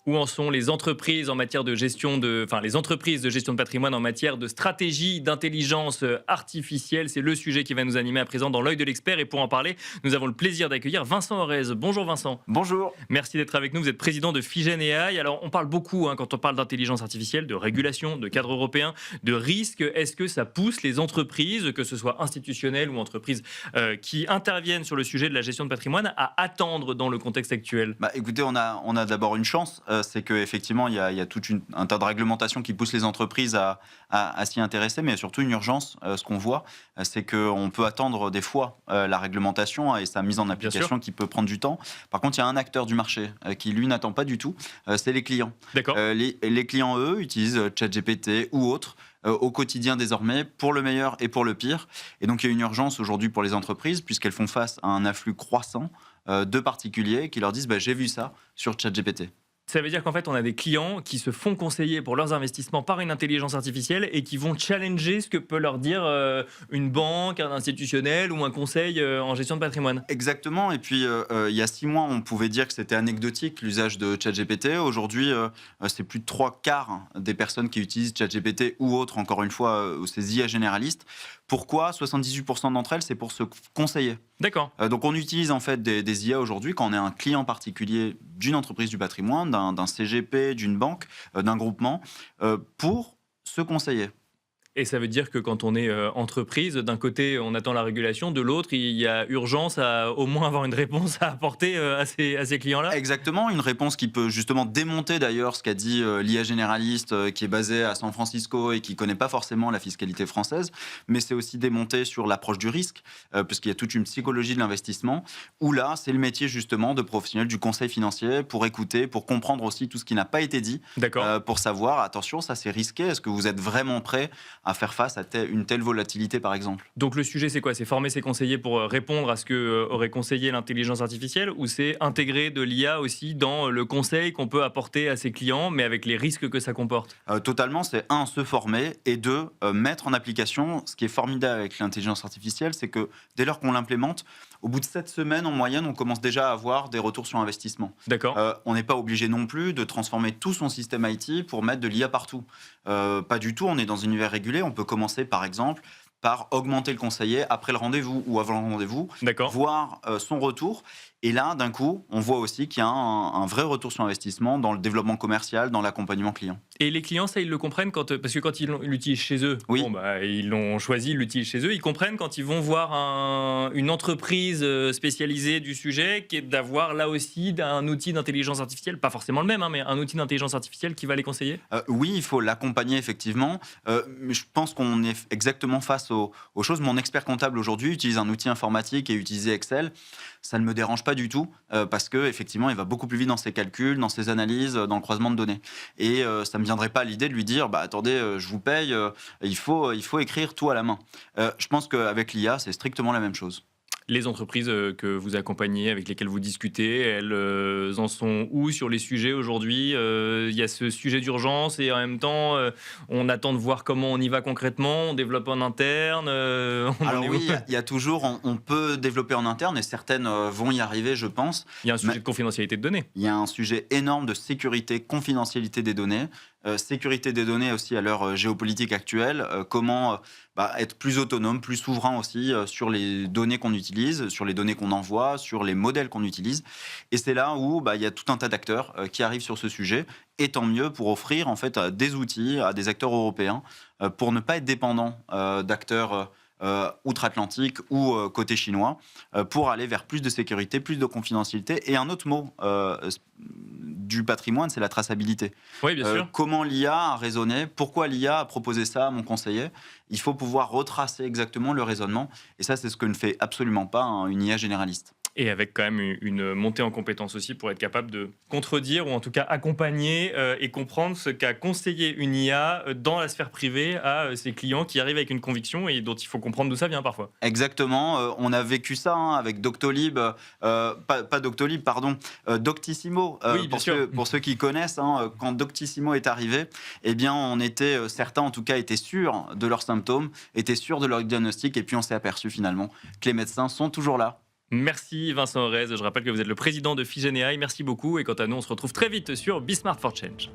Où en sont les entreprises en matière de gestion les entreprises de gestion de patrimoine en matière de stratégie d'intelligence artificielle? C'est le sujet qui va nous animer à présent dans l'œil de l'expert. Et pour en parler, nous avons le plaisir d'accueillir Vincent Orez. Bonjour Vincent. Bonjour. Merci d'être avec nous. Vous êtes président de Figen AI. Alors, on parle beaucoup, quand on parle d'intelligence artificielle, de régulation, de cadre européen, de risque. Est-ce que ça pousse les entreprises, que ce soit institutionnelles ou entreprises qui interviennent sur le sujet de la gestion de patrimoine, à attendre dans le contexte actuel? Écoutez, on a d'abord une chance, c'est qu'effectivement, il y a tout un tas de réglementations qui poussent les entreprises à s'y intéresser, mais il y a surtout une urgence. Ce qu'on voit, c'est qu'on peut attendre des fois la réglementation et sa mise en application qui peut prendre du temps. Par contre, il y a un acteur du marché qui, lui, n'attend pas du tout, c'est les clients. D'accord. Les clients, eux, utilisent ChatGPT ou autres au quotidien désormais, pour le meilleur et pour le pire. Et donc, il y a une urgence aujourd'hui pour les entreprises, puisqu'elles font face à un afflux croissant de particuliers qui leur disent j'ai vu ça sur ChatGPT. Ça veut dire qu'en fait, on a des clients qui se font conseiller pour leurs investissements par une intelligence artificielle et qui vont challenger ce que peut leur dire une banque, un institutionnel ou un conseil en gestion de patrimoine. Exactement. Et puis, il y a 6 mois, on pouvait dire que c'était anecdotique l'usage de ChatGPT. Aujourd'hui, c'est plus de 3/4 des personnes qui utilisent ChatGPT ou autres, encore une fois, ces IA généralistes. Pourquoi 78% d'entre elles, c'est pour se conseiller. D'accord. Donc, on utilise en fait des IA aujourd'hui quand on est un client particulier d'une entreprise du patrimoine, d'un CGP, d'une banque, d'un groupement, pour se conseiller. Et ça veut dire que quand on est entreprise, d'un côté, on attend la régulation, de l'autre, il y a urgence à au moins avoir une réponse à apporter à ces clients-là? Exactement, une réponse qui peut justement démonter d'ailleurs ce qu'a dit l'IA généraliste qui est basée à San Francisco et qui ne connaît pas forcément la fiscalité française, mais c'est aussi démonter sur l'approche du risque, puisqu'il y a toute une psychologie de l'investissement, où là, c'est le métier justement de professionnel du conseil financier pour écouter, pour comprendre aussi tout ce qui n'a pas été dit, pour savoir, attention, ça c'est risqué, est-ce que vous êtes vraiment prêt à faire face à une telle volatilité, par exemple. Donc le sujet, c'est quoi? C'est former ses conseillers pour répondre à ce que aurait conseillé l'intelligence artificielle, ou c'est intégrer de l'IA aussi dans le conseil qu'on peut apporter à ses clients, mais avec les risques que ça comporte? Totalement, c'est un, se former, et deux, mettre en application. Ce qui est formidable avec l'intelligence artificielle, c'est que dès lors qu'on l'implémente, au bout de 7 semaines, en moyenne, on commence déjà à avoir des retours sur investissement. D'accord. On n'est pas obligé non plus de transformer tout son système IT pour mettre de l'IA partout. Pas du tout, on est dans un univers régulé. On peut commencer, par exemple, par augmenter le conseiller après le rendez-vous ou avant le rendez-vous, voir son retour. Et là, d'un coup, on voit aussi qu'il y a un vrai retour sur investissement dans le développement commercial, dans l'accompagnement client. Et les clients, ça, ils le comprennent parce que quand ils l'utilisent chez eux, oui. Ils l'ont choisi, ils l'utilisent chez eux, ils comprennent quand ils vont voir une entreprise spécialisée du sujet, d'avoir là aussi un outil d'intelligence artificielle, pas forcément le même, mais un outil d'intelligence artificielle qui va les conseiller? Oui, il faut l'accompagner effectivement. Mais je pense qu'on est exactement face aux choses. Mon expert comptable aujourd'hui utilise un outil informatique et utilise Excel. Ça ne me dérange pas du tout parce qu'effectivement, il va beaucoup plus vite dans ses calculs, dans ses analyses, dans le croisement de données. Et ça ne me viendrait pas à l'idée de lui dire attendez, je vous paye, il faut écrire tout à la main. Je pense qu'avec l'IA, c'est strictement la même chose. Les entreprises que vous accompagnez, avec lesquelles vous discutez, elles en sont où sur les sujets aujourd'hui? Il y a ce sujet d'urgence et en même temps, on attend de voir comment on y va concrètement, on développe en interne. Alors oui, il y a toujours, on peut développer en interne et certaines vont y arriver, je pense. Il y a un sujet de confidentialité de données. Il y a un sujet énorme de sécurité, confidentialité des données. Sécurité des données aussi à l'heure géopolitique actuelle, comment être plus autonome, plus souverain aussi sur les données qu'on utilise, sur les données qu'on envoie, sur les modèles qu'on utilise. Et c'est là où il y a tout un tas d'acteurs qui arrivent sur ce sujet, et tant mieux pour offrir en fait des outils à des acteurs européens pour ne pas être dépendant d'acteurs outre-Atlantique ou côté chinois, pour aller vers plus de sécurité, plus de confidentialité. Et un autre mot du patrimoine, c'est la traçabilité. Oui, bien sûr. Comment l'IA a raisonné, pourquoi l'IA a proposé ça à mon conseiller. Il faut pouvoir retracer exactement le raisonnement. Et ça, c'est ce que ne fait absolument pas une IA généraliste. Et avec quand même une montée en compétences aussi pour être capable de contredire ou en tout cas accompagner et comprendre ce qu'a conseillé une IA dans la sphère privée à ses clients qui arrivent avec une conviction et dont il faut comprendre d'où ça vient parfois. Exactement, on a vécu ça avec Doctolib, pas Doctolib, pardon, Doctissimo. Oui, bien sûr. Pour ceux qui connaissent, quand Doctissimo est arrivé, eh bien, on était, certains en tout cas, étaient sûrs de leurs symptômes, étaient sûrs de leur diagnostic, et puis on s'est aperçu finalement que les médecins sont toujours là Merci Vincent Orez, je rappelle que vous êtes le président de Fusion AI. Merci beaucoup et quant à nous, on se retrouve très vite sur Be Smart for Change.